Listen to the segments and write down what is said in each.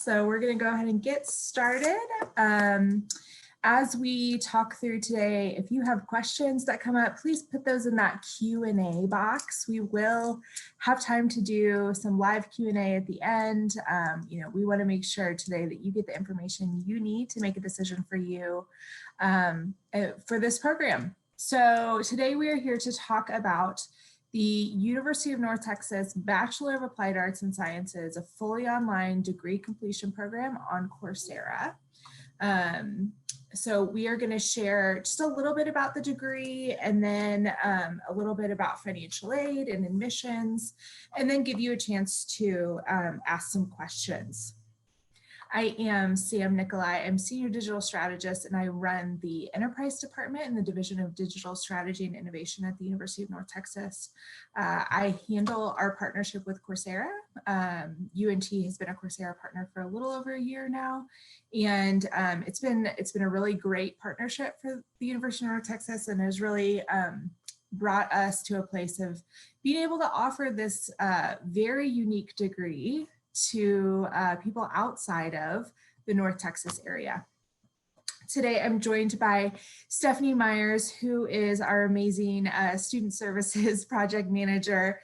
So we're going to go ahead and get started. As we talk through today, if you have questions that come up, please put those in that Q&A box. We will have time to do some live Q&A at the end. We want to make sure today that you get the information you need to make a decision for you for this program. So today we are here to talk about the University of North Texas Bachelor of Applied Arts and Sciences, a fully online degree completion program on Coursera. So we are going to share just a little bit about the degree, and then a little bit about financial aid and admissions, and then give you a chance to ask some questions. I am Sam Nicolai. I'm Senior Digital Strategist, and I run the Enterprise Department in the Division of Digital Strategy and Innovation at the University of North Texas. I handle our partnership with Coursera. UNT has been a Coursera partner for a little over a year now, and it's been a really great partnership for the University of North Texas, and has really brought us to a place of being able to offer this very unique degree to people outside of the North Texas area. Today, I'm joined by Stephanie Myers, who is our amazing student services project manager.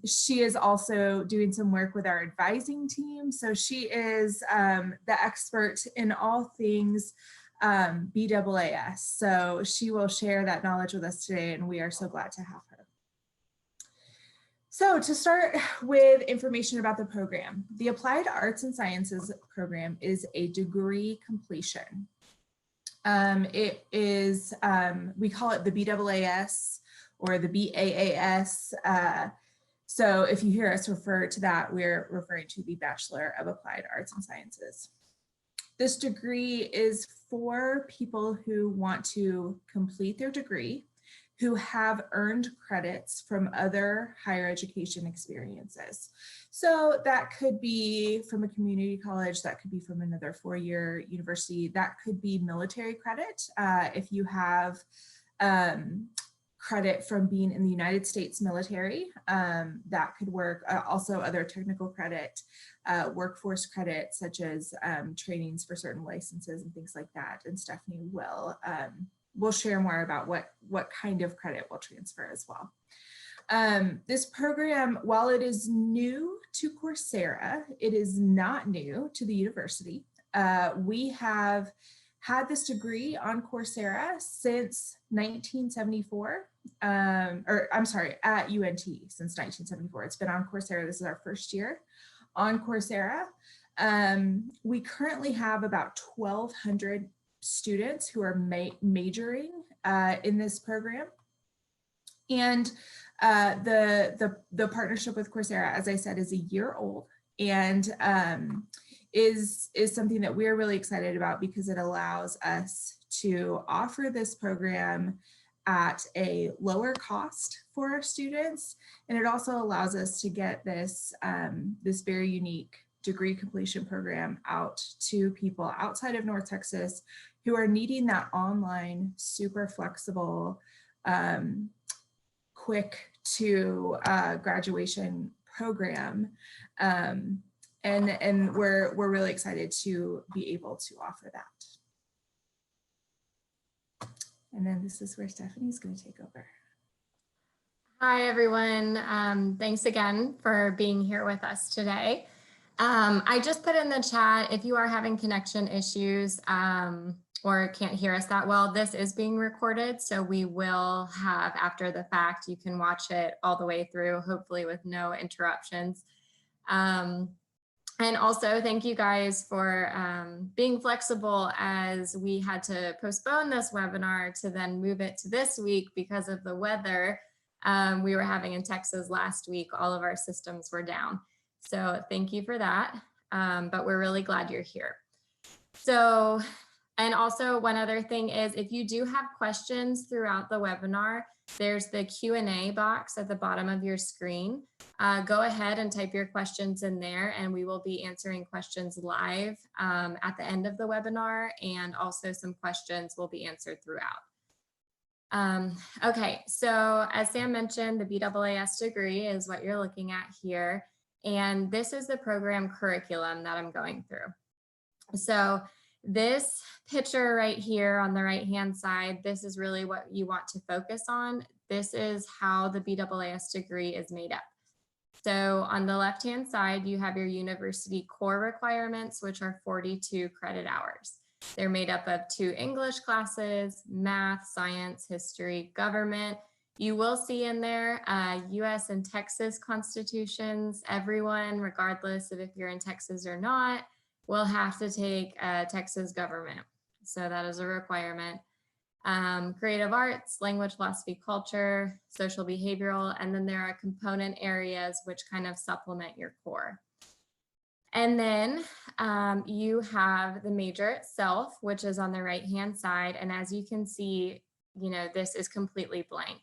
She is also doing some work with our advising team. So she is the expert in all things B.A.A.S. So she will share that knowledge with us today, and we are so glad to have her. So to start with information about the program, the Applied Arts and Sciences program is a degree completion. It is, we call it the B.A.A.S. or the B.A.A.S. So if you hear us refer to that, we're referring to the Bachelor of Applied Arts and Sciences. This degree is for people who want to complete their degree, who have earned credits from other higher education experiences. So that could be from a community college, that could be from another four-year university, that could be military credit. If you have credit from being in the United States military, that could work. Also other technical credit, workforce credit, such as trainings for certain licenses and things like that. And Stephanie will we'll share more about what kind of credit will transfer as well. This program, while it is new to Coursera, it is not new to the university. We have had this degree on Coursera since 1974, or I'm sorry, at UNT since 1974. It's been on Coursera. This is our first year on Coursera. We currently have about 1,200 students who are majoring in this program. And the partnership with Coursera, as I said, is a year old, and is something that we're really excited about because it allows us to offer this program at a lower cost for our students. And it also allows us to get this, this very unique degree completion program out to people outside of North Texas who are needing that online, super flexible, quick to graduation program. And we're really excited to be able to offer that. And then this is where Stephanie's going to take over. Hi, everyone. Thanks again for being here with us today. I just put in the chat, if you are having connection issues or can't hear us that well, this is being recorded. So we will have, after the fact, you can watch it all the way through, hopefully with no interruptions. And also thank you guys for being flexible as we had to postpone this webinar to then move it to this week because of the weather we were having in Texas last week. All of our systems were down. So thank you for that, but we're really glad you're here. So, and also one other thing is if you do have questions throughout the webinar, there's the Q&A box at the bottom of your screen. Go ahead and type your questions in there, and we will be answering questions live at the end of the webinar, and also some questions will be answered throughout. Okay, so as Sam mentioned, the B.A.A.S degree is what you're looking at here. And this is the program curriculum that I'm going through. So this picture right here on the right-hand side, this is really what you want to focus on. This is how the B.A.A.S degree is made up. So on the left-hand side, you have your university core requirements, which are 42 credit hours. They're made up of 2 English classes, math, science, history, government. You will see in there US and Texas constitutions. Everyone, regardless of if you're in Texas or not, will have to take Texas government. So that is a requirement. Creative arts, language, philosophy, culture, social behavioral, and then there are component areas which kind of supplement your core. And then you have the major itself, which is on the right-hand side. And as you can see, this is completely blank.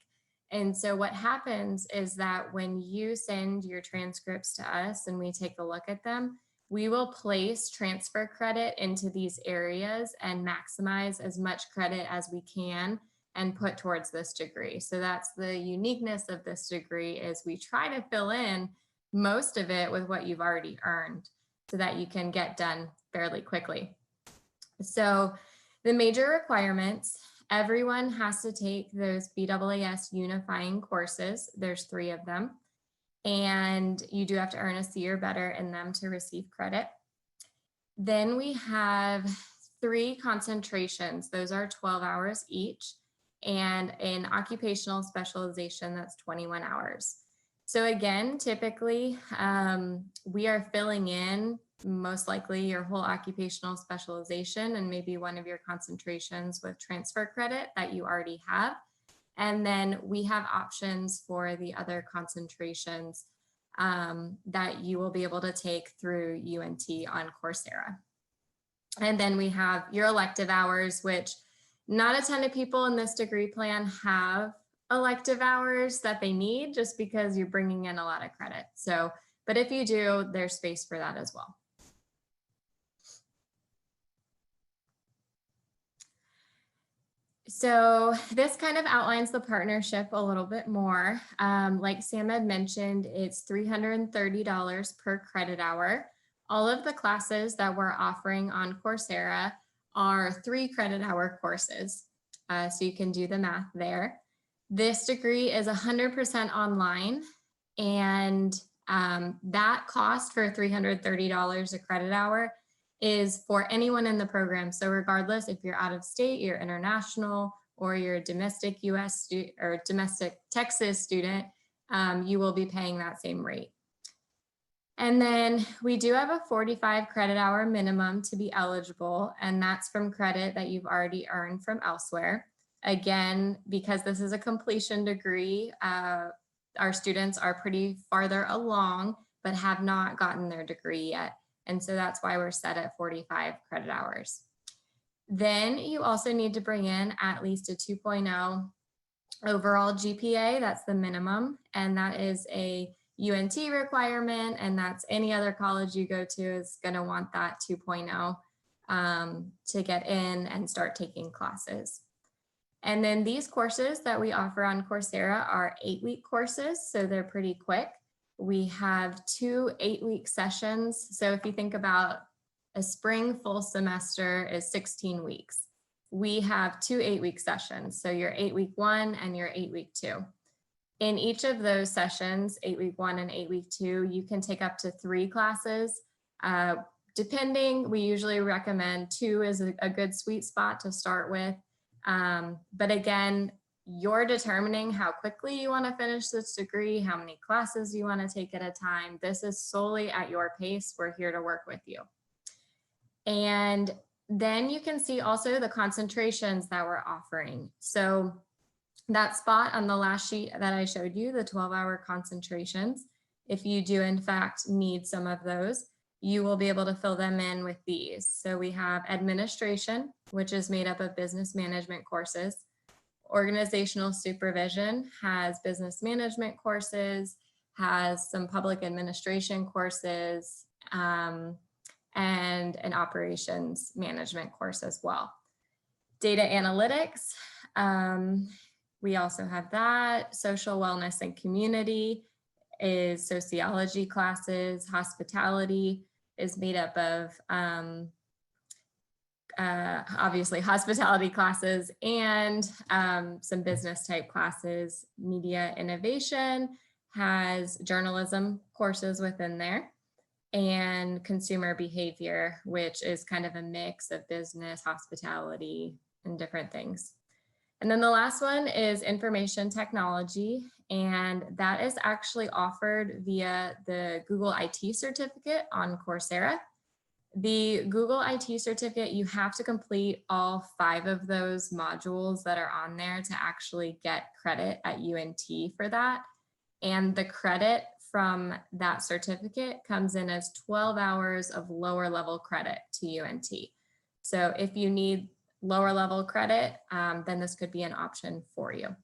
And so what happens is that when you send your transcripts to us and we take a look at them, we will place transfer credit into these areas and maximize as much credit as we can and put towards this degree. So that's the uniqueness of this degree, is we try to fill in most of it with what you've already earned so that you can get done fairly quickly. So the major requirements, everyone has to take those B.A.A.S unifying courses. There's 3 of them. And you do have to earn a C or better in them to receive credit. Then we have 3 concentrations. Those are 12 hours each. And in occupational specialization, that's 21 hours. So again, typically, we are filling in most likely your whole occupational specialization and maybe one of your concentrations with transfer credit that you already have. And then we have options for the other concentrations that you will be able to take through UNT on Coursera. And then we have your elective hours, which not a ton of people in this degree plan have elective hours that they need just because you're bringing in a lot of credit. So, but if you do, there's space for that as well. So this kind of outlines the partnership a little bit more. Like Sam had mentioned, it's $330 per credit hour. All of the classes that we're offering on Coursera are 3 credit hour courses. So you can do the math there. This degree is 100% online, and that cost for $330 a credit hour is for anyone in the program. So regardless if you're out of state, you're international, or you're a domestic US or domestic Texas student, you will be paying that same rate. And then we do have a 45 credit hour minimum to be eligible, and that's from credit that you've already earned from elsewhere. Again, because this is a completion degree, our students are pretty farther along, but have not gotten their degree yet. And so that's why we're set at 45 credit hours. Then you also need to bring in at least a 2.0 overall GPA. That's the minimum. And that is a UNT requirement. And that's any other college you go to is going to want that 2.0 to get in and start taking classes. And then these courses that we offer on Coursera are 8-week courses. So they're pretty quick. We have 2 8-week sessions. So if you think about a spring full semester is 16 weeks. We have 2 8-week sessions. So your 8-week 1 and your 8-week 2. In each of those sessions, 8-week 1 and 8-week 2, you can take up to 3 classes. Depending, we usually recommend 2 is a good sweet spot to start with. But again, you're determining how quickly you want to finish this degree, how many classes you want to take at a time. This is solely at your pace. We're here to work with you. And then you can see also the concentrations that we're offering. So that spot on the last sheet that I showed you, the 12-hour concentrations, if you do in fact need some of those, you will be able to fill them in with these. So we have administration, which is made up of business management courses. Organizational supervision has business management courses, has some public administration courses, and an operations management course as well. Data analytics, we also have that. Social wellness and community is sociology classes. Hospitality is made up of obviously hospitality classes and some business type classes. Media innovation has journalism courses within there, and consumer behavior, which is kind of a mix of business, hospitality, and different things. And then the last one is information technology, and that is actually offered via the Google IT certificate on Coursera. The Google IT certificate, you have to complete all 5 of those modules that are on there to actually get credit at UNT for that. And the credit from that certificate comes in as 12 hours of lower level credit to UNT. So if you need lower level credit, then this could be an option for you.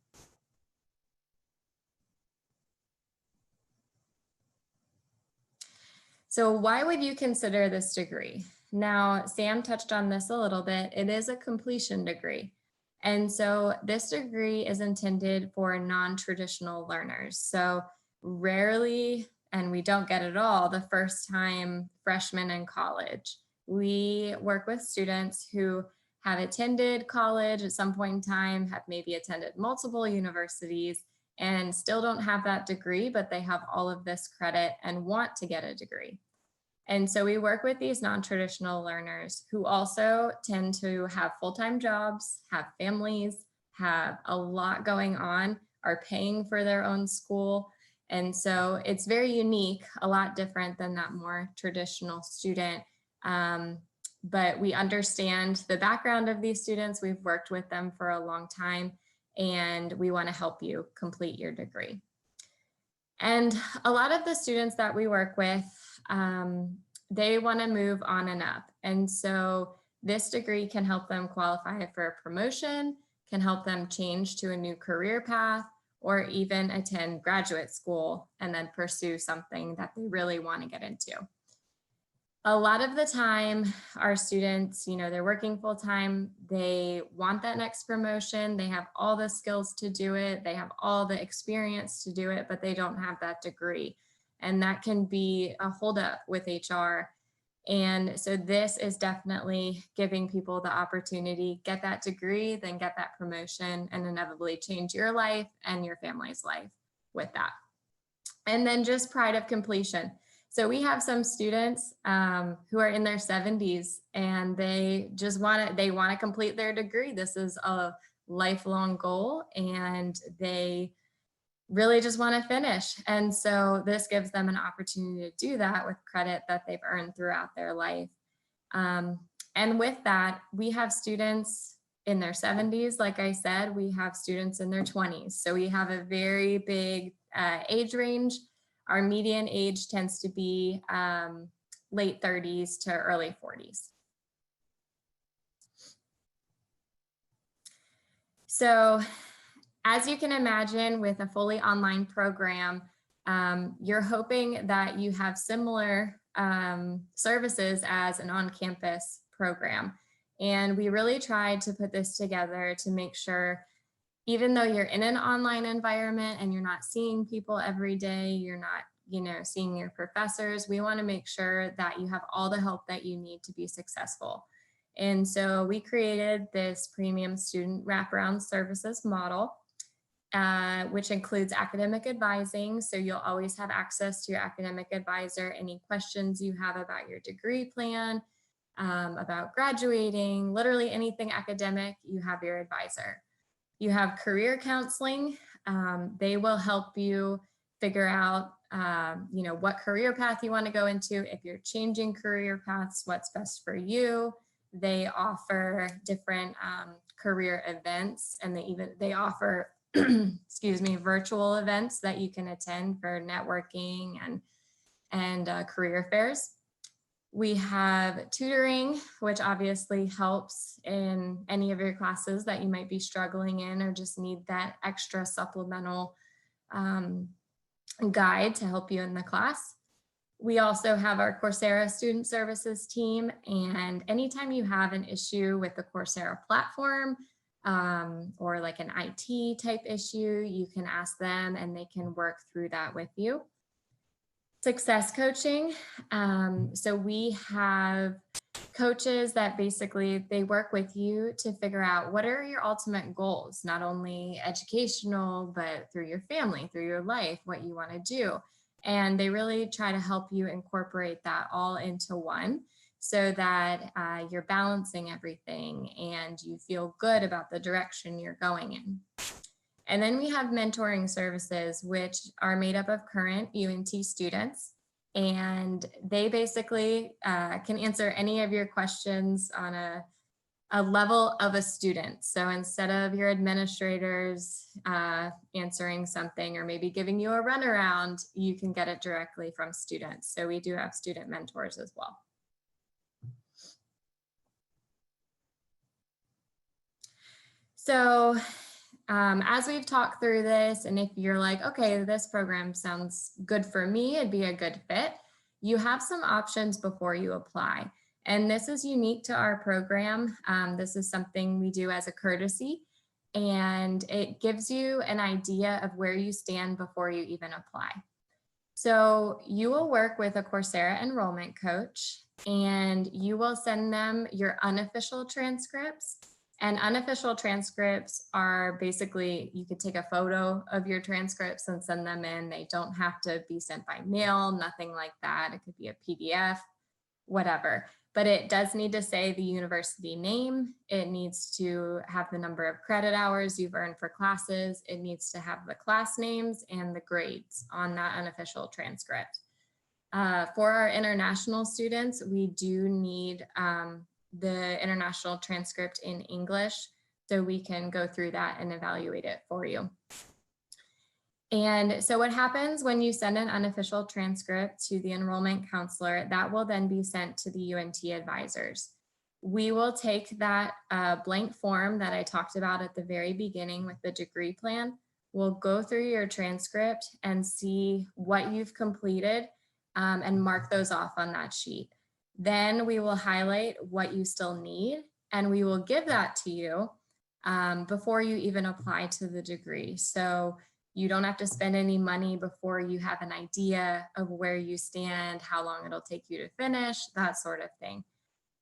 So why would you consider this degree? Now, Sam touched on this a little bit. It is a completion degree. And so this degree is intended for non-traditional learners. So rarely, and we don't get it all, the first time freshmen in college. We work with students who have attended college at some point in time, have maybe attended multiple universities, and still don't have that degree, but they have all of this credit and want to get a degree. And so we work with these non-traditional learners who also tend to have full-time jobs, have families, have a lot going on, are paying for their own school. And so it's very unique, a lot different than that more traditional student. But we understand the background of these students. We've worked with them for a long time, and we want to help you complete your degree. And a lot of the students that we work with, they want to move on and up. And so this degree can help them qualify for a promotion, can help them change to a new career path, or even attend graduate school and then pursue something that they really want to get into. A lot of the time, our students, they're working full time. They want that next promotion. They have all the skills to do it. They have all the experience to do it, but they don't have that degree. And that can be a holdup with HR. And so this is definitely giving people the opportunity, get that degree, then get that promotion, and inevitably change your life and your family's life with that. And then just pride of completion. So we have some students who are in their 70s, and they just want to complete their degree. This is a lifelong goal, and they really just want to finish. And so this gives them an opportunity to do that with credit that they've earned throughout their life. And with that, we have students in their 70s. Like I said, we have students in their 20s. So we have a very big age range. Our median age tends to be late 30s to early 40s. So as you can imagine, with a fully online program, you're hoping that you have similar services as an on-campus program. And we really tried to put this together to make sure, even though you're in an online environment and you're not seeing people every day, you're not, seeing your professors, we want to make sure that you have all the help that you need to be successful. And so we created this premium student wraparound services model, which includes academic advising. So you'll always have access to your academic advisor. Any questions you have about your degree plan, about graduating, literally anything academic, you have your advisor. You have career counseling. They will help you figure out, what career path you want to go into. If you're changing career paths, what's best for you. They offer different career events, and they offer, virtual events that you can attend for networking and career fairs. We have tutoring, which obviously helps in any of your classes that you might be struggling in or just need that extra supplemental guide to help you in the class. We also have our Coursera student services team, and anytime you have an issue with the Coursera platform or like an IT type issue, you can ask them and they can work through that with you. Success coaching. So we have coaches that basically they work with you to figure out what are your ultimate goals, not only educational, but through your family, through your life, what you want to do. And they really try to help you incorporate that all into one so that you're balancing everything and you feel good about the direction you're going in. And then we have mentoring services, which are made up of current UNT students. And they basically can answer any of your questions on a level of a student. So instead of your administrators answering something or maybe giving you a runaround, you can get it directly from students. So we do have student mentors as well. So as we've talked through this, and if you're like, okay, this program sounds good for me, it'd be a good fit, you have some options before you apply. And this is unique to our program. This is something we do as a courtesy, and it gives you an idea of where you stand before you even apply. So you will work with a Coursera enrollment coach, and you will send them your unofficial transcripts. And unofficial transcripts are basically, you could take a photo of your transcripts and send them in. They don't have to be sent by mail, nothing like that. It could be a PDF, whatever. But it does need to say the university name. It needs to have the number of credit hours you've earned for classes. It needs to have the class names and the grades on that unofficial transcript. For our international students, we do need the international transcript in English, so we can go through that and evaluate it for you. And so what happens when you send an unofficial transcript to the enrollment counselor, that will then be sent to the UNT advisors. We will take that blank form that I talked about at the very beginning with the degree plan. We'll go through your transcript and see what you've completed and mark those off on that sheet. Then we will highlight what you still need, and we will give that to you before you even apply to the degree. So you don't have to spend any money before you have an idea of where you stand, how long it'll take you to finish, that sort of thing.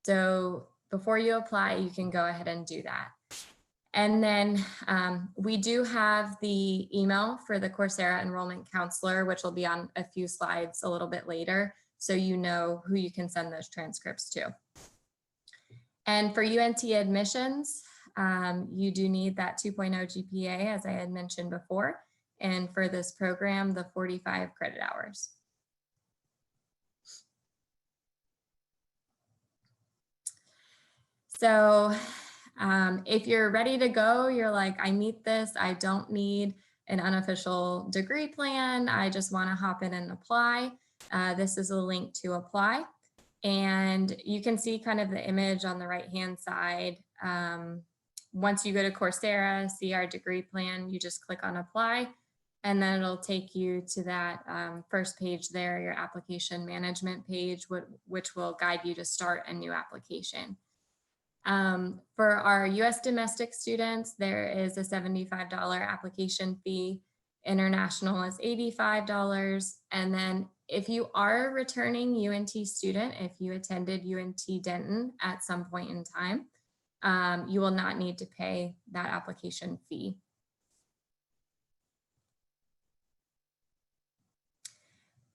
So before you apply, you can go ahead and do that. And then we do have the email for the Coursera enrollment counselor, which will be on a few slides a little bit later, so you know who you can send those transcripts to. And for UNT admissions, you do need that 2.0 GPA, as I had mentioned before. And for this program, the 45 credit hours. So if you're ready to go, you're like, I meet this, I don't need an unofficial degree plan, I just want to hop in and apply. This is a link to apply. And you can see kind of the image on the right-hand side. Once you go to Coursera, see our degree plan, you just click on apply, and then it'll take you to that first page there, your application management page, which will guide you to start a new application. For our US domestic students, there is a $75 application fee. International is $85. And then if you are a returning UNT student, if you attended UNT Denton at some point in time, you will not need to pay that application fee.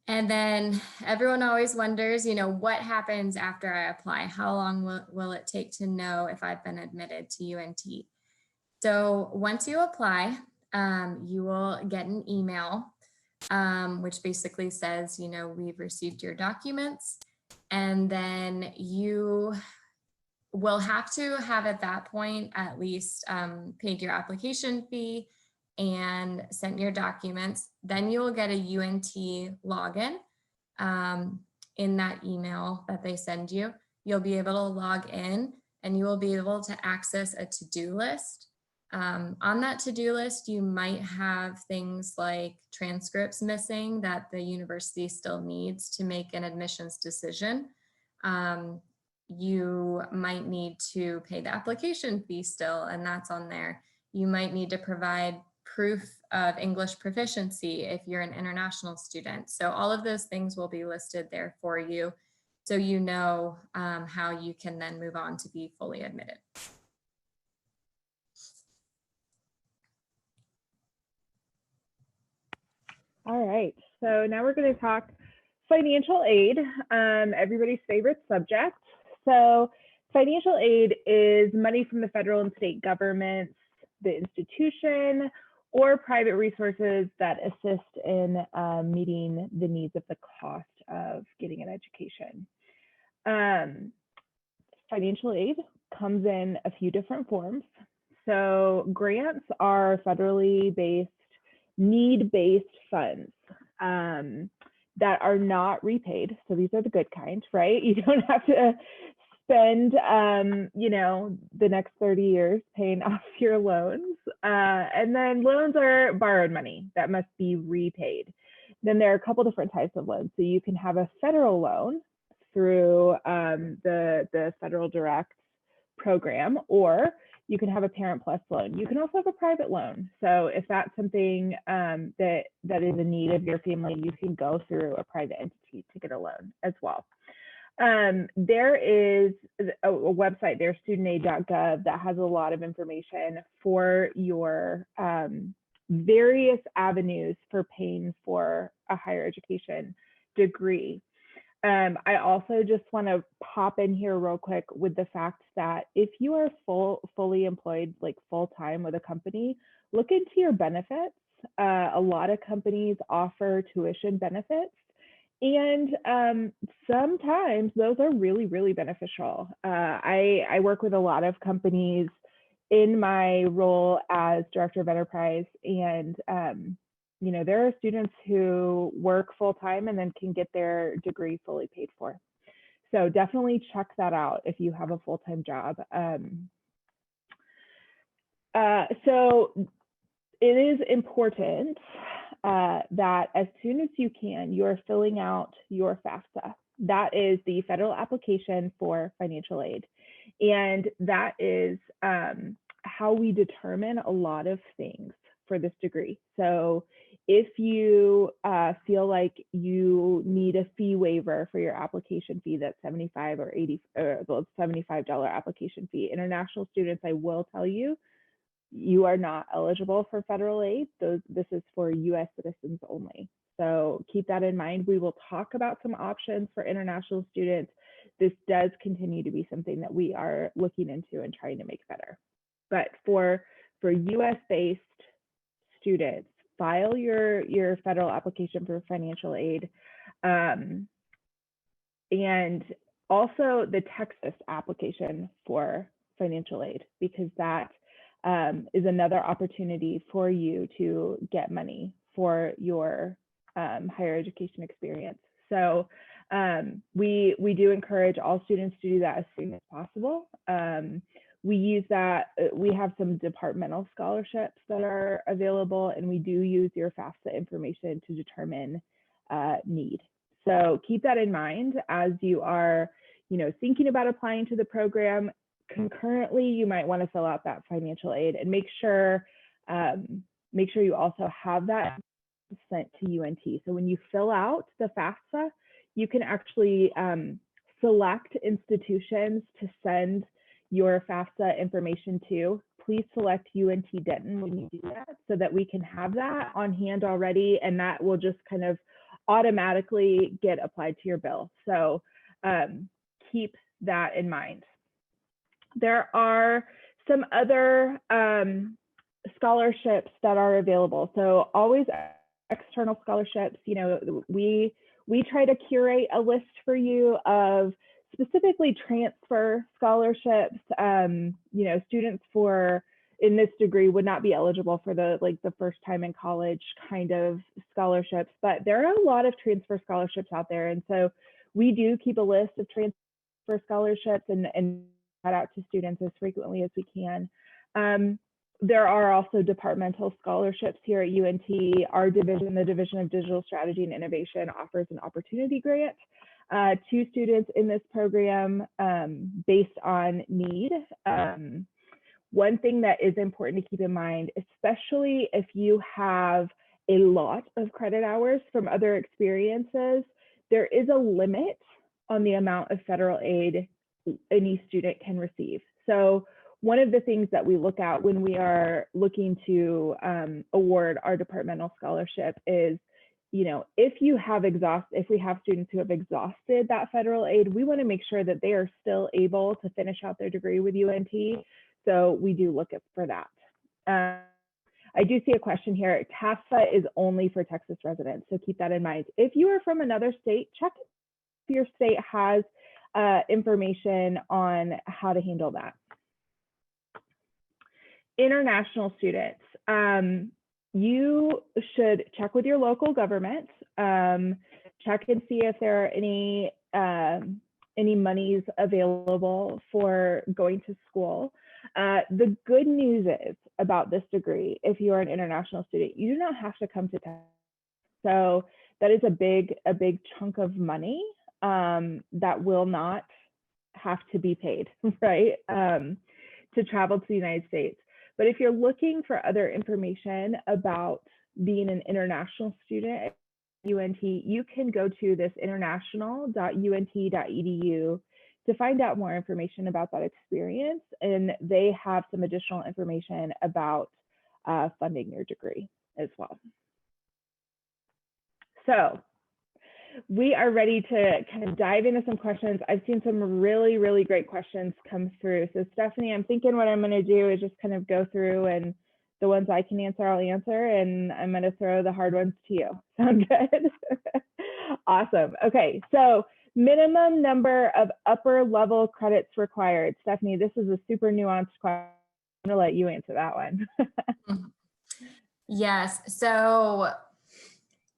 And then everyone always wonders, you know, what happens after I apply? How long will it take to know if I've been admitted to UNT? So once you apply, you will get an email, which basically says, you know, we've received your documents, and then you will have to have at that point at least paid your application fee and sent your documents. Then you will get a UNT login in that email that they send you. You'll be able to log in, and you will be able to access a to-do list. On that to-do list, you might have things like transcripts missing that the university still needs to make an admissions decision. You might need to pay the application fee still, and that's on there. You might need to provide proof of English proficiency if you're an international student. So all of those things will be listed there for you, so you know how you can then move on to be fully admitted. All right, so now we're going to talk financial aid, everybody's favorite subject. So financial aid is money from the federal and state governments, the institution, or private resources that assist in meeting the needs of the cost of getting an education. Financial aid comes in a few different forms. So grants are federally based, need-based funds that are not repaid. So these are the good kind, right? You don't have to spend, you know, the next 30 years paying off your loans. And then loans are borrowed money that must be repaid. Then there are a couple different types of loans. So you can have a federal loan through the Federal Direct program, or you can have a Parent Plus loan. You can also have a private loan. So if that's something that is a need of your family, you can go through a private entity to get a loan as well. There is a website there, studentaid.gov, that has a lot of information for your various avenues for paying for a higher education degree. I also just want to pop in here real quick with the fact that if you are fully employed, like full-time with a company, look into your benefits. A lot of companies offer tuition benefits, and sometimes those are really, really beneficial. I work with a lot of companies in my role as director of enterprise, and you know, there are students who work full-time and then can get their degree fully paid for. So definitely check that out if you have a full-time job. So it is important that as soon as you can, you're filling out your FAFSA. That is the federal application for financial aid. And that is how we determine a lot of things for this degree. So if you feel like you need a fee waiver for your application fee, that's $75 or $80 or the $75 application fee. International students, I will tell you, you are not eligible for federal aid. This is for US citizens only. So keep that in mind. We will talk about some options for international students. This does continue to be something that we are looking into and trying to make better. But for US-based students, file your federal application for financial aid. And also the Texas application for financial aid, because that is another opportunity for you to get money for your higher education experience. So we do encourage all students to do that as soon as possible. We use that, we have some departmental scholarships that are available, and we do use your FAFSA information to determine need. So keep that in mind as you are, you know, thinking about applying to the program. Concurrently, you might want to fill out that financial aid, and make sure you also have that sent to UNT. So when you fill out the FAFSA, you can actually select institutions to send your FAFSA information to. Please select UNT Denton when you do that, so that we can have that on hand already, and that will just kind of automatically get applied to your bill. So keep that in mind. There are some other scholarships that are available. So always external scholarships. You know, we try to curate a list for you of specifically transfer scholarships. You know, students in this degree would not be eligible for the first time in college kind of scholarships, but there are a lot of transfer scholarships out there. And so we do keep a list of transfer scholarships and shout out to students as frequently as we can. There are also departmental scholarships here at UNT. Our division, the Division of Digital Strategy and Innovation, offers an opportunity grant to students in this program based on need. one thing that is important to keep in mind, especially if you have a lot of credit hours from other experiences, there is a limit on the amount of federal aid any student can receive. So one of the things that we look at when we are looking to award our departmental scholarship is, you know, if we have students who have exhausted that federal aid, we want to make sure that they are still able to finish out their degree with UNT. So we do look for that. I do see a question here. TAFSA is only for Texas residents, so keep that in mind. If you are from another state, check if your state has information on how to handle that. International students, you should check with your local government, check and see if there are any monies available for going to school. The good news is about this degree, if you are an international student, you do not have to come to Texas. So that is a big chunk of money that will not have to be paid, right, to travel to the United States. But if you're looking for other information about being an international student at UNT, you can go to this international.unt.edu to find out more information about that experience. And they have some additional information about funding your degree as well. So we are ready to kind of dive into some questions. I've seen some really, really great questions come through. So Stephanie, I'm thinking what I'm going to do is just kind of go through, and the ones I can answer, I'll answer, and I'm going to throw the hard ones to you. Sound good? Awesome. Okay, so minimum number of upper level credits required. Stephanie, this is a super nuanced question. I'm going to let you answer that one. Yes, so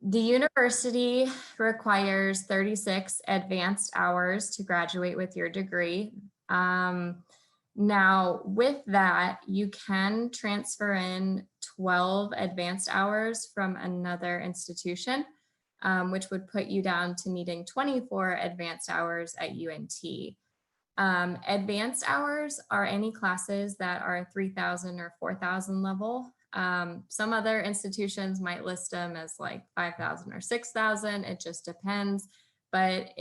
the university requires 36 advanced hours to graduate with your degree. Now, with that, you can transfer in 12 advanced hours from another institution, which would put you down to needing 24 advanced hours at UNT. Advanced hours are any classes that are 3,000 or 4,000 level. Some other institutions might list them as like 5,000 or 6,000. It just depends, but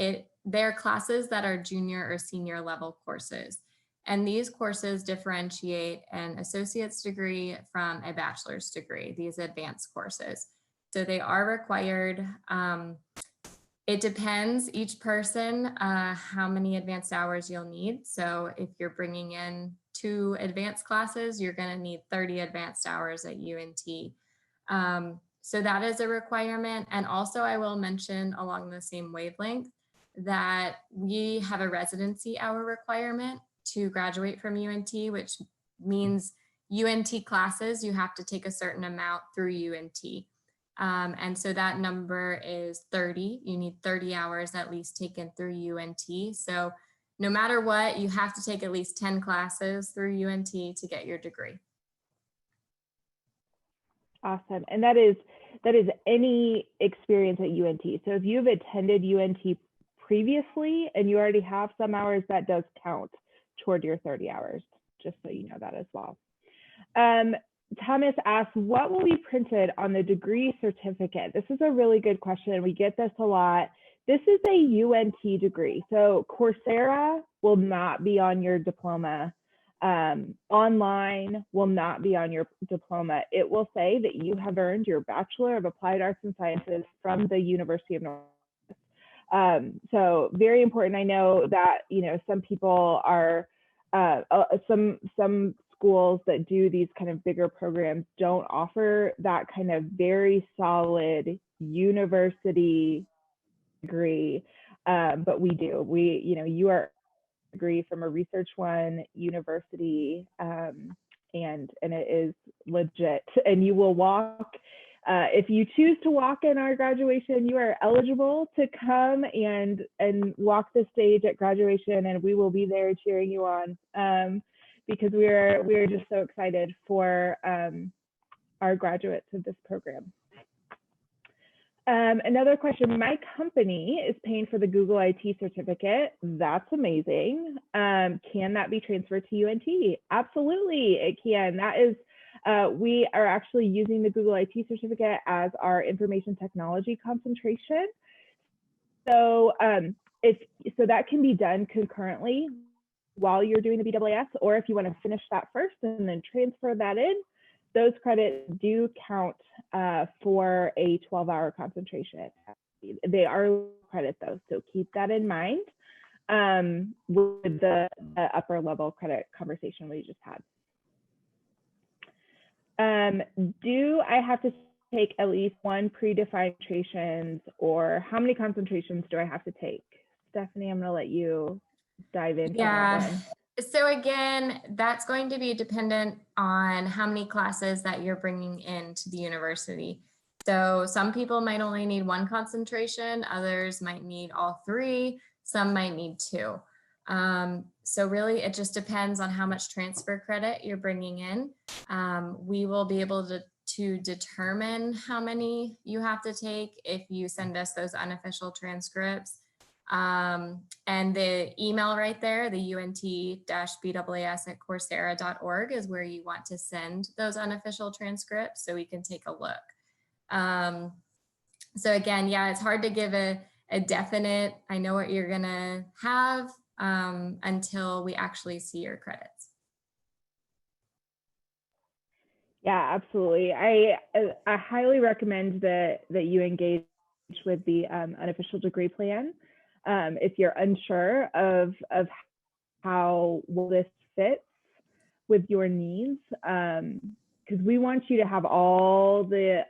they're classes that are junior or senior level courses. And these courses differentiate an associate's degree from a bachelor's degree, these advanced courses. So they are required. It depends each person how many advanced hours you'll need. So if you're bringing in 2 advanced classes, you're going to need 30 advanced hours at UNT. So that is a requirement. And also I will mention along the same wavelength that we have a residency hour requirement to graduate from UNT, which means UNT classes, you have to take a certain amount through UNT. And so that number is 30. You need 30 hours at least taken through UNT. So no matter what, you have to take at least 10 classes through UNT to get your degree. Awesome. And that is any experience at UNT. So if you've attended UNT previously and you already have some hours, that does count toward your 30 hours, just so you know that as well. Thomas asks, what will be printed on the degree certificate? This is a really good question. We get this a lot. This is a UNT degree. So Coursera will not be on your diploma. Online will not be on your diploma. It will say that you have earned your Bachelor of Applied Arts and Sciences from the University of North Carolina. So very important. I know that, you know, some people are, some schools that do these kind of bigger programs don't offer that kind of very solid university degree, but we do. You know, you are a degree from a Research One university, and it is legit. And you will walk. If you choose to walk in our graduation, you are eligible to come and walk the stage at graduation, and we will be there cheering you on. Because we are just so excited for our graduates of this program. Another question, my company is paying for the Google IT certificate. That's amazing. Can that be transferred to UNT? Absolutely, it can. That is, we are actually using the Google IT certificate as our information technology concentration. So, so that can be done concurrently while you're doing the B.A.A.S, or if you want to finish that first and then transfer that in, those credits do count for a 12-hour concentration. They are credit though, so keep that in mind with the upper level credit conversation we just had. Do I have to take at least one predefined concentrations, or how many concentrations do I have to take? Stephanie, I'm going to let you dive into that one. So again, that's going to be dependent on how many classes that you're bringing into the university. So some people might only need one concentration, others might need all three, some might need two. So really, it just depends on how much transfer credit you're bringing in. We will be able to determine how many you have to take if you send us those unofficial transcripts. And the email right there, the UNT-BAAS@coursera.org, is where you want to send those unofficial transcripts so we can take a look. So again, yeah, it's hard to give a definite, I know what you're gonna have until we actually see your credits. Yeah, absolutely. I highly recommend that you engage with the unofficial degree plan. If you're unsure of how well this fits with your needs, because we want you to have all the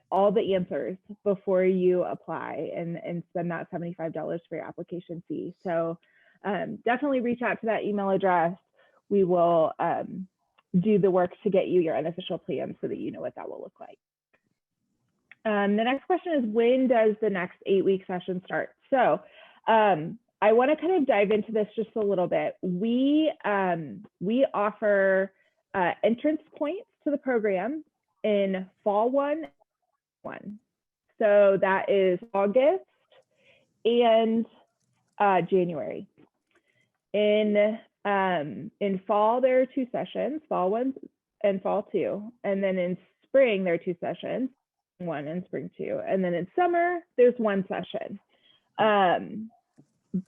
answers before you apply and spend that $75 for your application fee. So definitely reach out to that email address. We will do the work to get you your unofficial plan so that you know what that will look like. The next question is, when does the next 8-week session start? So I want to kind of dive into this just a little bit. We offer entrance points to the program in fall 1. So that is August and January. In fall, there are 2 sessions, fall 1 and fall 2. And then in spring, there are 2 sessions, 1 and spring 2. And then in summer, there's 1 session.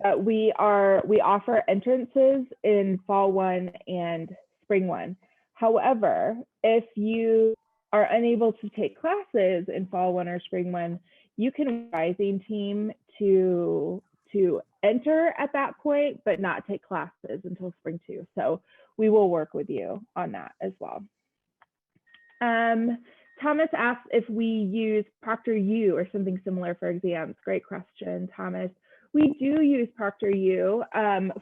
But we offer entrances in fall 1 and spring 1. However, if you are unable to take classes in fall 1 or spring 1, you can rising team to enter at that point, but not take classes until spring 2. So we will work with you on that as well. Thomas asked if we use ProctorU or something similar for exams. Great question, Thomas. We do use ProctorU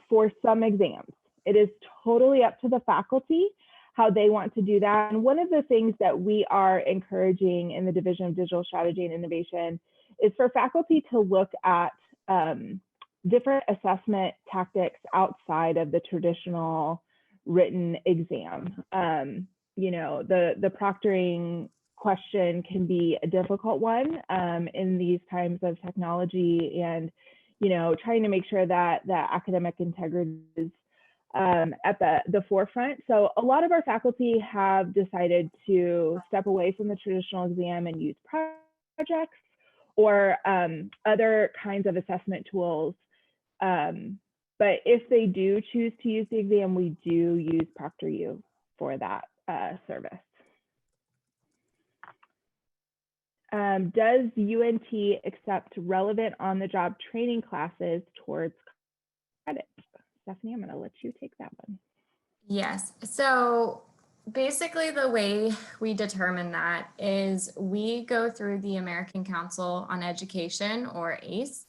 for some exams. It is totally up to the faculty how they want to do that. And one of the things that we are encouraging in the Division of Digital Strategy and Innovation is for faculty to look at different assessment tactics outside of the traditional written exam. You know, the proctoring question can be a difficult one in these times of technology, and you know, trying to make sure that academic integrity is at the forefront. So a lot of our faculty have decided to step away from the traditional exam and use projects or other kinds of assessment tools. But if they do choose to use the exam, we do use ProctorU for that service. Does UNT accept relevant on-the-job training classes towards credit? Stephanie, I'm going to let you take that one. Yes. So basically the way we determine that is we go through the American Council on Education, or A.A.S.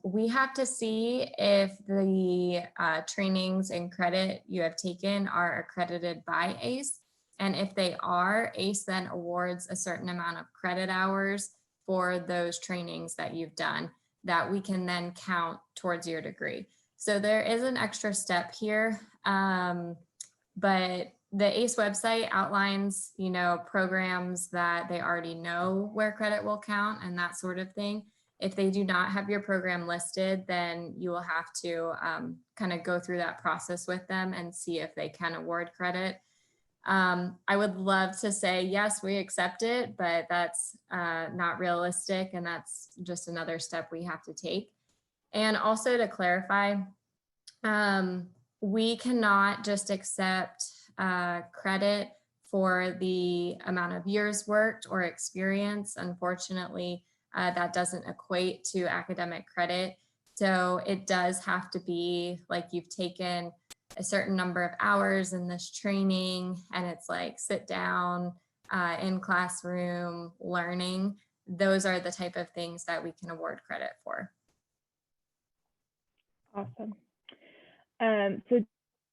We have to see if the trainings and credit you have taken are accredited by A.A.S. And if they are, A.A.S then awards a certain amount of credit hours for those trainings that you've done that we can then count towards your degree. So there is an extra step here, but the A.A.S website outlines, programs that they already know where credit will count and that sort of thing. If they do not have your program listed, then you will have to kind of go through that process with them and see if they can award credit. I would love to say, yes, we accept it, but that's not realistic. And that's just another step we have to take. And also to clarify, we cannot just accept credit for the amount of years worked or experience. Unfortunately, that doesn't equate to academic credit. So it does have to be like you've taken a certain number of hours in this training and it's like sit down in classroom learning. Those are the type of things that we can award credit for. Awesome. So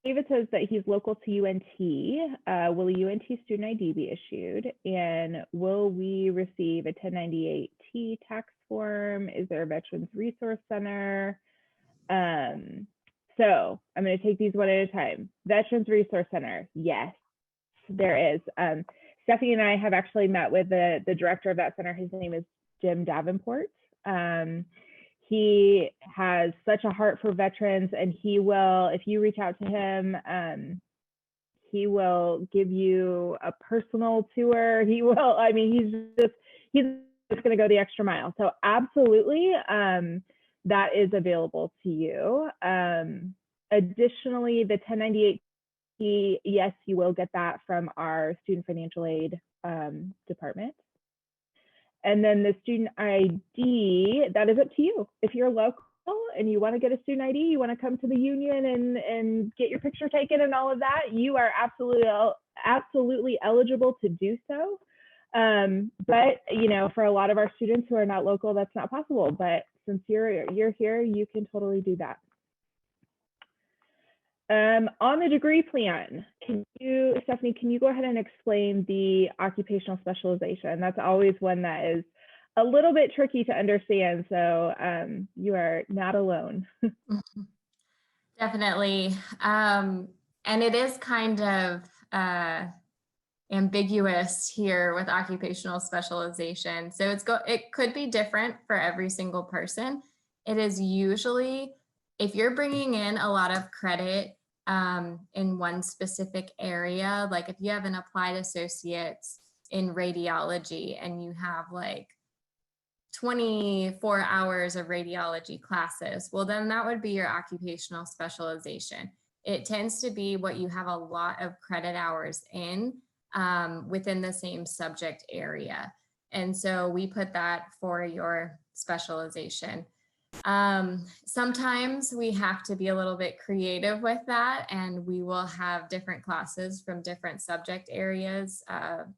David says that he's local to UNT. Will a UNT student ID be issued? And will we receive a 1098T tax form? Is there a Veterans Resource Center? So I'm going to take these one at a time. Veterans Resource Center, yes, there is. Stephanie and I have actually met with the director of that center. His name is Jim Davenport. He has such a heart for veterans, and he will, if you reach out to him, he will give you a personal tour. He will, I mean, he's just going to go the extra mile. So absolutely, that is available to you. Additionally, the 1098T, yes, you will get that from our student financial aid department. And then the student ID, that is up to you. If you're local and you want to get a student ID, you want to come to the union and get your picture taken and all of that, you are absolutely eligible to do so. But for a lot of our students who are not local, that's not possible. But since you're here, you can totally do that. On the degree plan, Stephanie, can you go ahead and explain the occupational specialization? That's always one that is a little bit tricky to understand. So you are not alone. Definitely. And it is kind of ambiguous here with occupational specialization. So it could be different for every single person. It is usually, if you're bringing in a lot of credit in one specific area, like if you have an applied associate's in radiology and you have like 24 hours of radiology classes, well, then that would be your occupational specialization. It tends to be what you have a lot of credit hours in within the same subject area. And so we put that for your specialization. Sometimes we have to be a little bit creative with that, and we will have different classes from different subject areas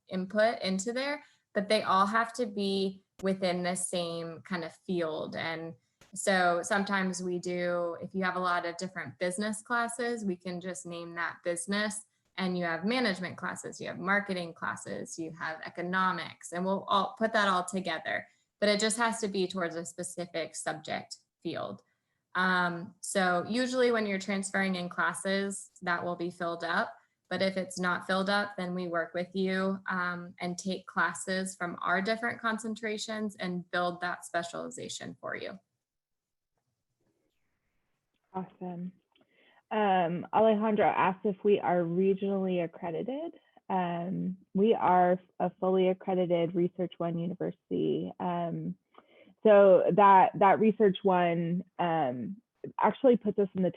input into there, but they all have to be within the same kind of field. And so sometimes we do, if you have a lot of different business classes, we can just name that business, and you have management classes, you have marketing classes, you have economics, and we'll all put that all together. But it just has to be towards a specific subject field. So usually when you're transferring in classes, that will be filled up. But if it's not filled up, then we work with you and take classes from our different concentrations and build that specialization for you. Awesome. Alejandro asked if we are regionally accredited. We are a fully accredited Research One university. So that Research One actually puts us in the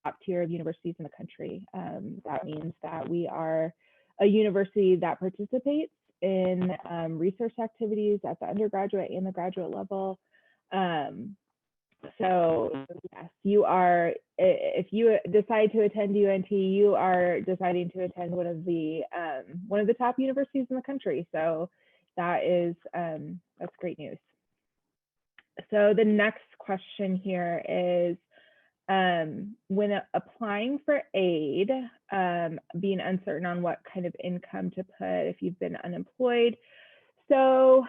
top tier of universities in the country. That means that we are a university that participates in research activities at the undergraduate and the graduate level. So yes, you are, if you decide to attend UNT, you are deciding to attend one of the top universities in the country. So that is, that's great news. So the next question here is, when applying for aid, being uncertain on what kind of income to put if you've been unemployed. So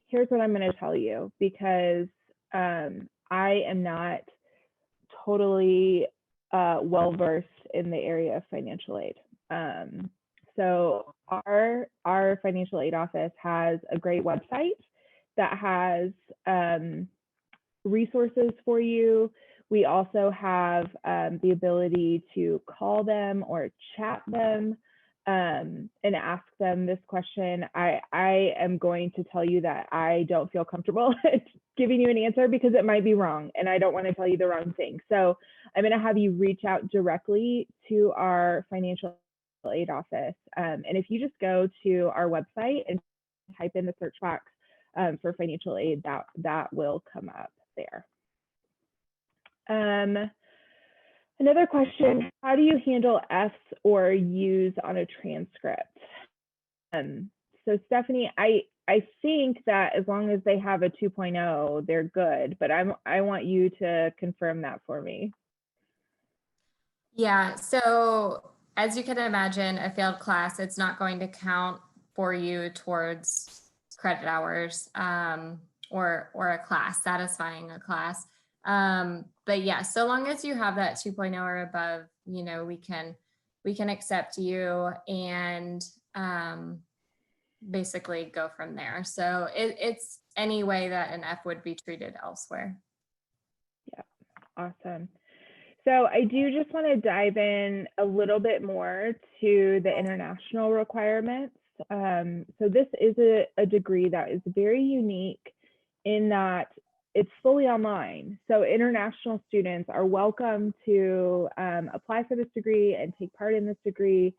here's what I'm going to tell you, because I am not totally well-versed in the area of financial aid. So our financial aid office has a great website that has resources for you. We also have the ability to call them or chat them and ask them this question. I am going to tell you that I don't feel comfortable giving you an answer because it might be wrong and I don't want to tell you the wrong thing. So I'm going to have you reach out directly to our financial aid office. And if you just go to our website and type in the search box for financial aid, that will come up there. Another question, how do you handle F's or U's on a transcript? So Stephanie, I think that as long as they have a 2.0, they're good, but I want you to confirm that for me. Yeah, so as you can imagine, a failed class, it's not going to count for you towards credit hours or a class, satisfying a class. But yeah, so long as you have that 2.0 or above, you know, we can accept you and basically go from there. So it's any way that an F would be treated elsewhere. Yeah, awesome. So I do just want to dive in a little bit more to the international requirements. So this is a degree that is very unique in that it's fully online. So international students are welcome to apply for this degree and take part in this degree.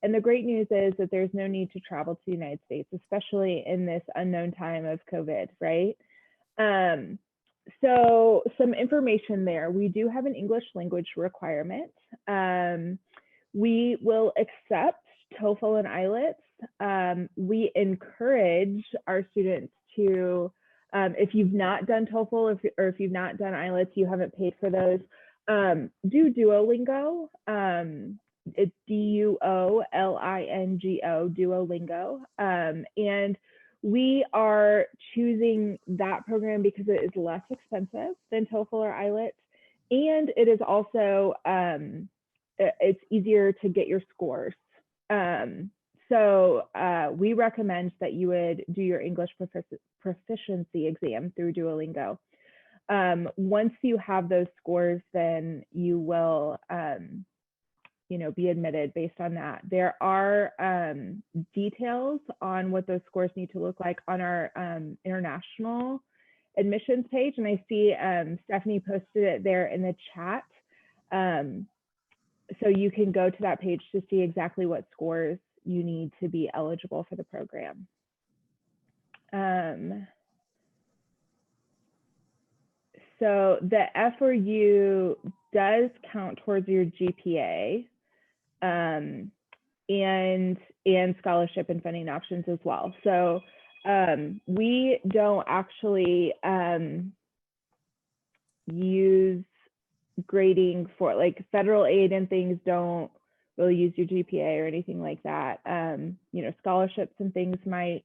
And the great news is that there's no need to travel to the United States, especially in this unknown time of COVID, right? So some information there. We do have an English language requirement. We will accept TOEFL and IELTS. We encourage our students to, if you've not done TOEFL or if you've not done IELTS, you haven't paid for those, do Duolingo. It's Duolingo, Duolingo. And we are choosing that program because it is less expensive than TOEFL or IELTS, and it is also, it's easier to get your scores. So we recommend that you would do your English proficiency exam through Duolingo. Once you have those scores, then you will be admitted based on that. There are details on what those scores need to look like on our international admissions page. And I see Stephanie posted it there in the chat. So you can go to that page to see exactly what scores you need to be eligible for the program. So the F or U does count towards your GPA. And scholarship and funding options as well. So we don't actually use grading for like federal aid and things don't really use your GPA or anything like that. Scholarships and things might,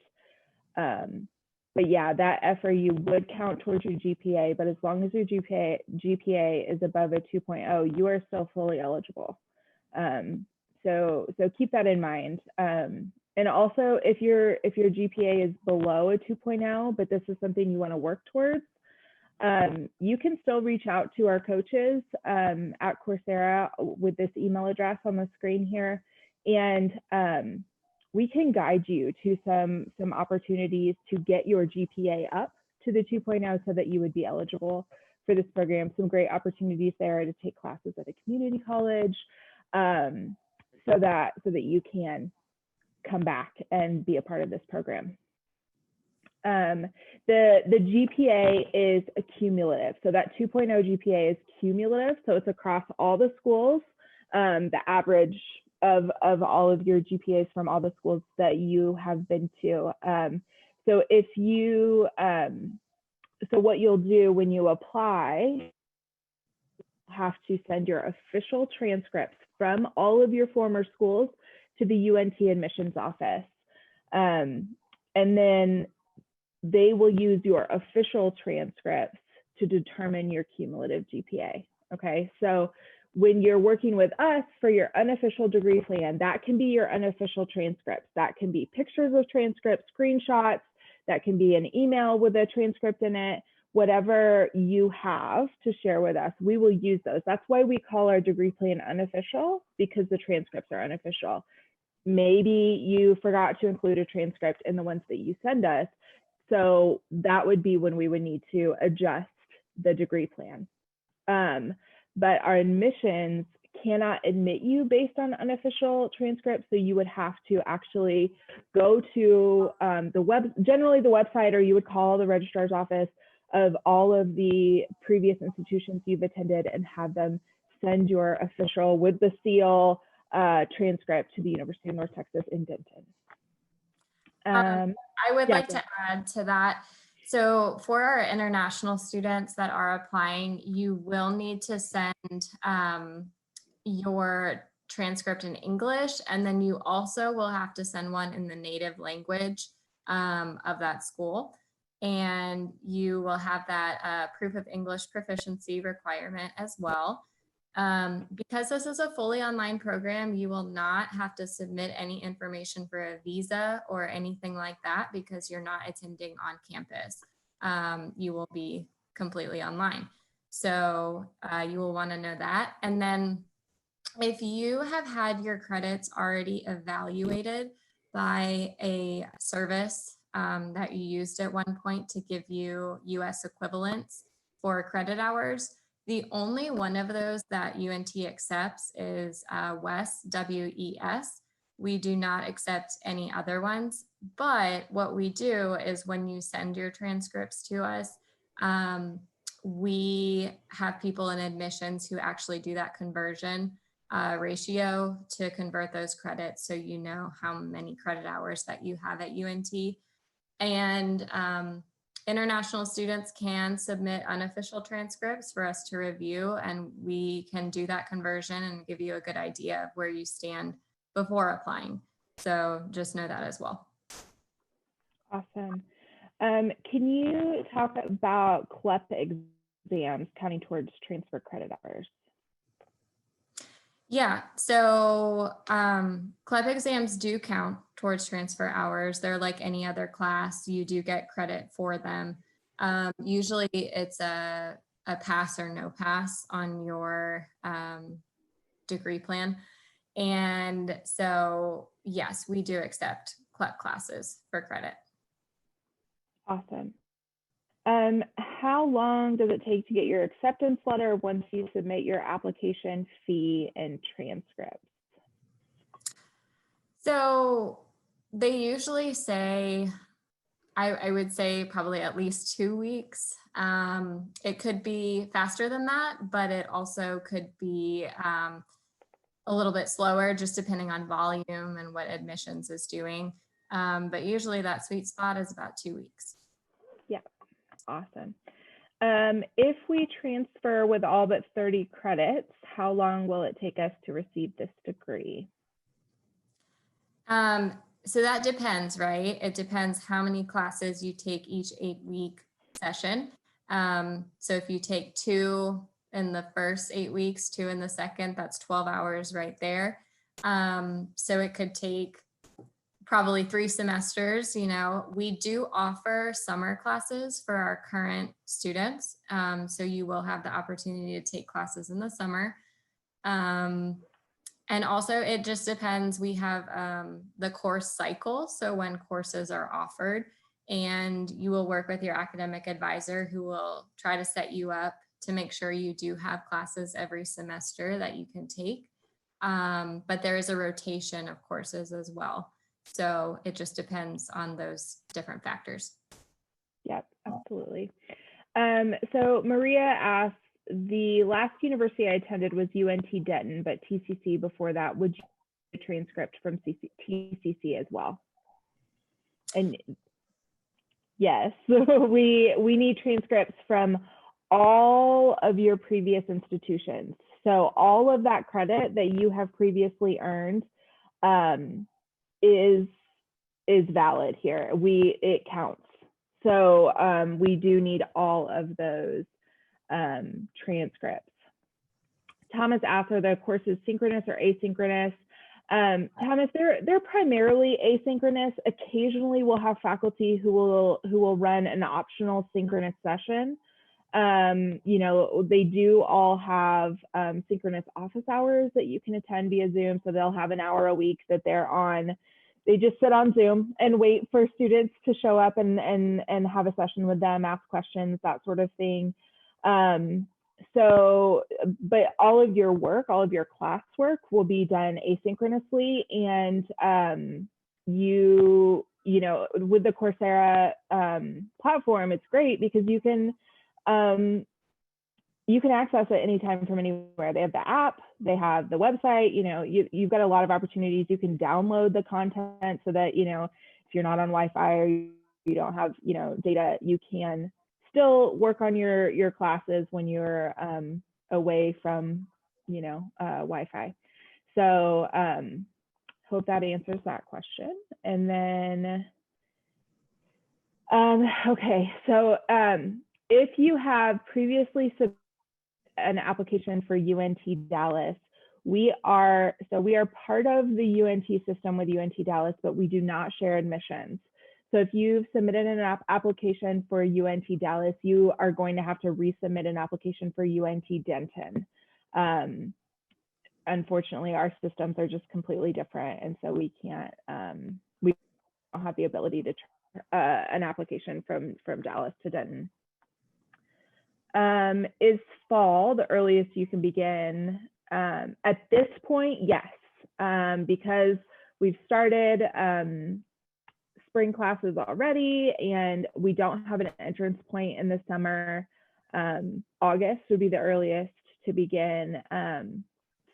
but yeah, that F or U would count towards your GPA, but as long as your GPA is above a 2.0, you are still fully eligible. So keep that in mind. And also if your GPA is below a 2.0, but this is something you want to work towards, you can still reach out to our coaches at Coursera with this email address on the screen here. And we can guide you to some opportunities to get your GPA up to the 2.0 so that you would be eligible for this program. Some great opportunities there to take classes at a community college, so that you can come back and be a part of this program. The GPA is cumulative. So that 2.0 GPA is cumulative. So it's across all the schools, the average of all of your GPAs from all the schools that you have been to. So if you, so what you'll do when you apply, have to send your official transcripts from all of your former schools to the UNT admissions office. And then they will use your official transcripts to determine your cumulative GPA. Okay, so when you're working with us for your unofficial degree plan, that can be your unofficial transcripts. That can be pictures of transcripts, screenshots, that can be an email with a transcript in it. Whatever you have to share with us, we will use those. That's why we call our degree plan unofficial, because the transcripts are unofficial. Maybe you forgot to include a transcript in the ones that you send us. So that would be when we would need to adjust the degree plan. But our admissions cannot admit you based on unofficial transcripts. So you would have to actually go to generally the website, or you would call the registrar's office of all of the previous institutions you've attended and have them send your official with the seal transcript to the University of North Texas in Denton. I would like to add to that. So for our international students that are applying, you will need to send your transcript in English, and then you also will have to send one in the native language of that school. And you will have that proof of English proficiency requirement as well. Because this is a fully online program, you will not have to submit any information for a visa or anything like that, because you're not attending on campus. You will be completely online. So you will want to know that. And then if you have had your credits already evaluated by a service that you used at one point to give you US equivalents for credit hours, the only one of those that UNT accepts is WES, W-E-S. We do not accept any other ones. But what we do is when you send your transcripts to us, we have people in admissions who actually do that conversion ratio to convert those credits, so you know how many credit hours that you have at UNT. And international students can submit unofficial transcripts for us to review, and we can do that conversion and give you a good idea of where you stand before applying. So just know that as well. Awesome. Can you talk about CLEP exams counting towards transfer credit hours? Yeah, so CLEP exams do count towards transfer hours. They're like any other class. You do get credit for them. Usually it's a pass or no pass on your degree plan. And so, yes, we do accept CLEP classes for credit. Awesome. How long does it take to get your acceptance letter once you submit your application, fee, and transcripts? So they usually say, I would say probably at least 2 weeks. It could be faster than that, but it also could be a little bit slower, just depending on volume and what admissions is doing. But usually that sweet spot is about 2 weeks. Yeah, awesome. If we transfer with all but 30 credits, how long will it take us to receive this degree? So that depends, right? It depends how many classes you take each 8-week session. So if you take 2 in the first 8 weeks, 2 in the second, that's 12 hours right there. So it could take probably 3 semesters. You know, we do offer summer classes for our current students. So you will have the opportunity to take classes in the summer. And also it just depends. We have the course cycle. So when courses are offered, and you will work with your academic advisor who will try to set you up to make sure you do have classes every semester that you can take. But there is a rotation of courses as well. So it just depends on those different factors. Yep, absolutely. So Maria asked, the last university I attended was UNT Denton, but TCC before that. Would you get a transcript from TCC as well? And yes, we need transcripts from all of your previous institutions. So all of that credit that you have previously earned is valid here. It counts. So we do need all of those transcripts. Thomas asked, are the courses synchronous or asynchronous? Thomas, they're primarily asynchronous. Occasionally we'll have faculty who will run an optional synchronous session. You know, they do all have synchronous office hours that you can attend via Zoom. So they'll have an hour a week that they're on. They just sit on Zoom and wait for students to show up and have a session with them, ask questions, that sort of thing. So, but all of your work, all of your classwork will be done asynchronously, and you know, with the Coursera platform, it's great because you can access it anytime from anywhere. They have the app, they have the website, you know, you've got a lot of opportunities. You can download the content so that, you know, if you're not on Wi-Fi or you don't have, you know, data, you can still work on your classes when you're away from, you know, Wi-Fi. So hope that answers that question. And then, okay, so if you have previously submitted an application for UNT Dallas, we are part of the UNT system with UNT Dallas, but we do not share admissions. So if you've submitted an application for UNT Dallas, you are going to have to resubmit an application for UNT Denton. Unfortunately, our systems are just completely different, and so we can't, we don't have the ability to an application from Dallas to Denton. Is fall the earliest you can begin? At this point, yes, because we've started spring classes already, and we don't have an entrance point in the summer. August would be the earliest to begin.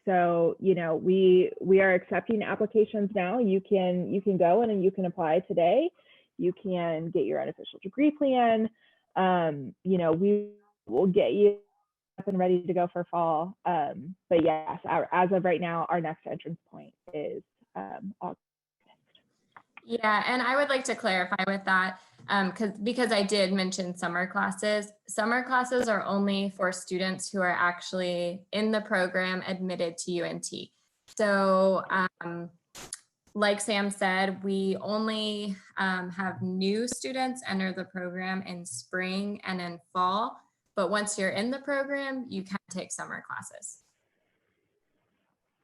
So, you know, we are accepting applications now. You can go and you can apply today. You can get your unofficial degree plan. You know, we will get you up and ready to go for fall. But yes, as of right now, our next entrance point is August. Yeah, and I would like to clarify with that, because I did mention summer classes. Summer classes are only for students who are actually in the program admitted to UNT. So like Sam said, we only have new students enter the program in spring and in fall. But once you're in the program, you can take summer classes.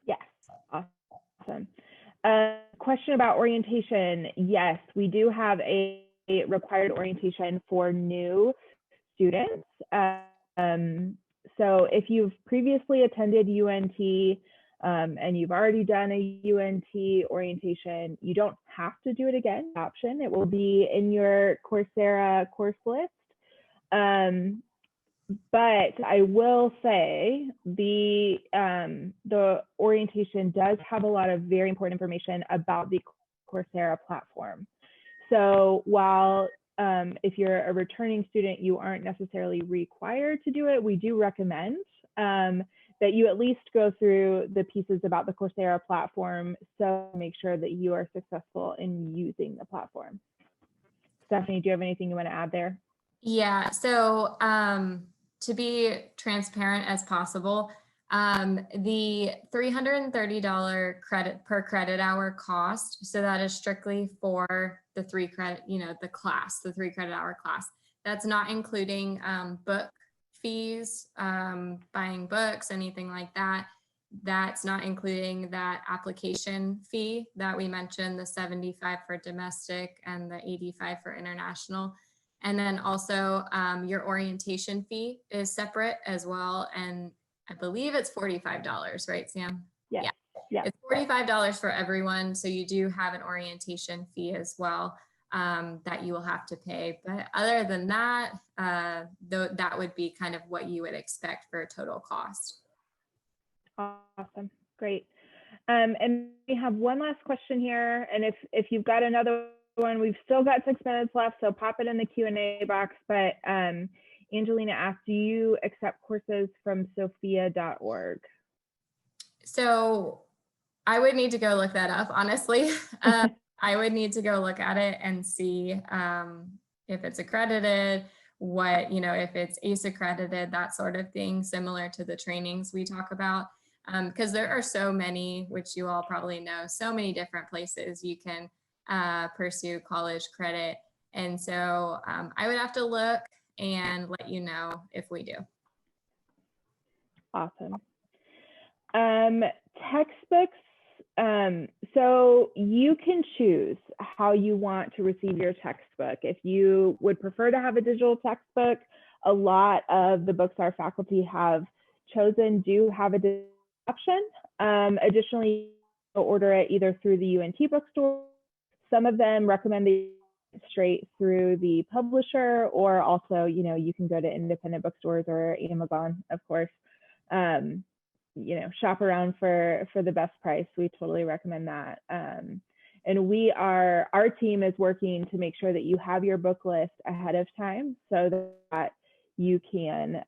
Yes, awesome. Question about orientation. Yes, we do have a required orientation for new students. So if you've previously attended UNT and you've already done a UNT orientation, you don't have to do it again. Option. It will be in your Coursera course list. But I will say the orientation does have a lot of very important information about the Coursera platform. So while if you're a returning student, you aren't necessarily required to do it, we do recommend that you at least go through the pieces about the Coursera platform, so make sure that you are successful in using the platform. Stephanie, do you have anything you want to add there? Yeah, so to be transparent as possible, the $330 credit per credit hour cost, so that is strictly for the 3 credit, you know, the class, the 3 credit hour class. That's not including book fees, buying books, anything like that. That's not including that application fee that we mentioned, the 75 for domestic and the 85 for international. And then also your orientation fee is separate as well. And I believe it's $45, right, Sam? Yeah. It's $45 for everyone. So you do have an orientation fee as well that you will have to pay. But other than that, that would be kind of what you would expect for a total cost. Awesome, great. And we have one last question here. And if you've got another one, we've still got 6 minutes left, so pop it in the Q&A box. But Angelina asked, do you accept courses from sophia.org? So I would need to go look that up, honestly. I would need to go look at it and see if it's accredited what, if it's A.A.S accredited, that sort of thing, similar to the trainings we talk about. Because there are so many, which you all probably know, so many different places you can pursue college credit. And so I would have to look and let you know if we do. Awesome. Textbooks. So you can choose how you want to receive your textbook. If you would prefer to have a digital textbook, a lot of the books our faculty have chosen do have a digital option. Additionally, you'll order it either through the UNT bookstore. Some of them recommend the straight through the publisher, or also, you can go to independent bookstores or Amazon, of course. Shop around for the best price. We totally recommend that. And our team is working to make sure that you have your book list ahead of time so that you can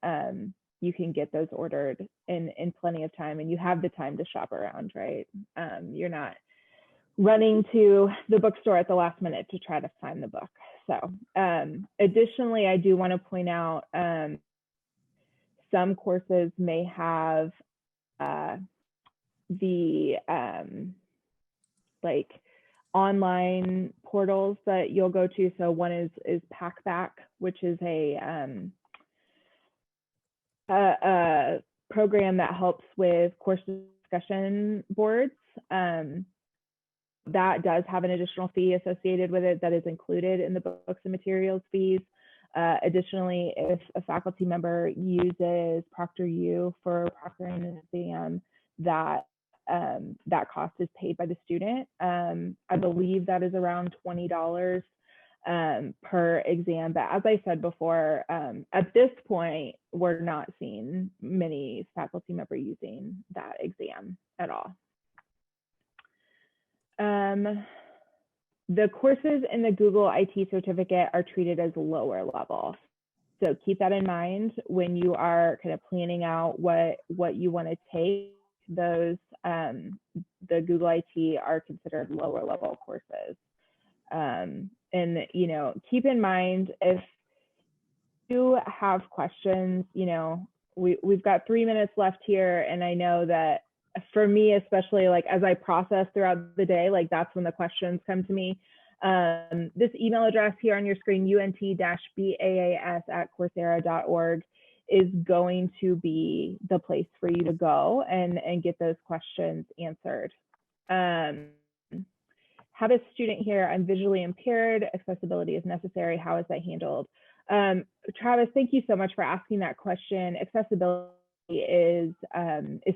get those ordered in plenty of time, and you have the time to shop around, right? You're not running to the bookstore at the last minute to try to find the book. So additionally, I do want to point out some courses may have the like online portals that you'll go to. So one is Packback, which is a program that helps with course discussion boards. That does have an additional fee associated with it that is included in the books and materials fees. Additionally, if a faculty member uses ProctorU for proctoring an exam, that cost is paid by the student. I believe that is around $20 per exam. But as I said before, at this point, we're not seeing many faculty members using that exam at all. The courses in the Google IT certificate are treated as lower level. So keep that in mind when you are kind of planning out what you want to take. Those, the Google IT are considered lower level courses. And, keep in mind, if you have questions, we've got 3 minutes left here, and I know that for me, especially like as I process throughout the day, like that's when the questions come to me. This email address here on your screen, unt-baas@coursera.org, is going to be the place for you to go and get those questions answered. Have a student here, I'm visually impaired, accessibility is necessary, how is that handled? Travis, thank you so much for asking that question. Accessibility is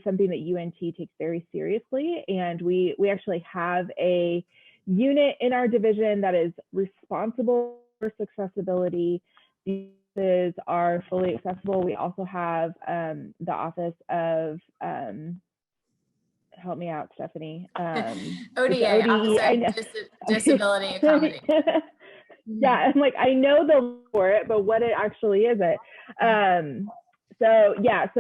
something that UNT takes very seriously, and we actually have a unit in our division that is responsible for accessibility. These are fully accessible. We also have the Office of help me out, Stephanie. ODA, Office of Disability Accommodation. Yeah, I'm like, I know the word for it, but what it actually is it? So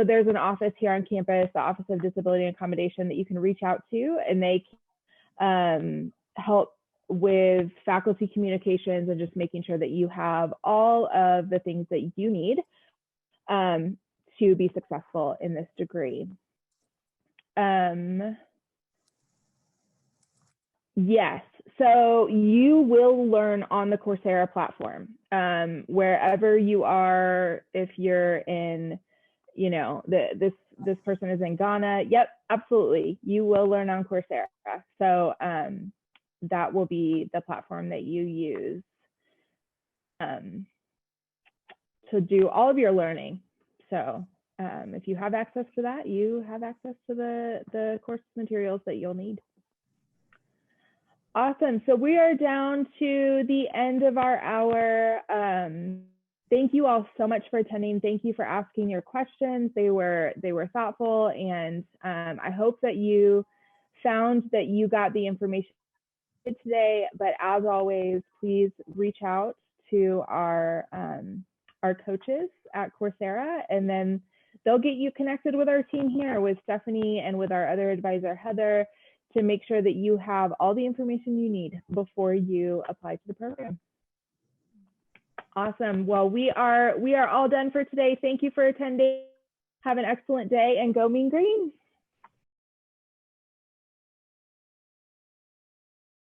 there's an office here on campus, the Office of Disability Accommodation, that you can reach out to, and they help with faculty communications and just making sure that you have all of the things that you need to be successful in this degree. Yes, so you will learn on the Coursera platform, wherever you are. If you're in, this person is in Ghana. Yep, absolutely. You will learn on Coursera. So that will be the platform that you use to do all of your learning. So if you have access to that, you have access to the course materials that you'll need. Awesome. So we are down to the end of our hour. Thank you all so much for attending. Thank you for asking your questions. They were thoughtful, and I hope that you found that you got the information today. But as always, please reach out to our coaches at Coursera, and then they'll get you connected with our team here, with Stephanie and with our other advisor, Heather, to make sure that you have all the information you need before you apply to the program. Awesome. Well, we are all done for today. Thank you for attending. Have an excellent day and go Mean Green.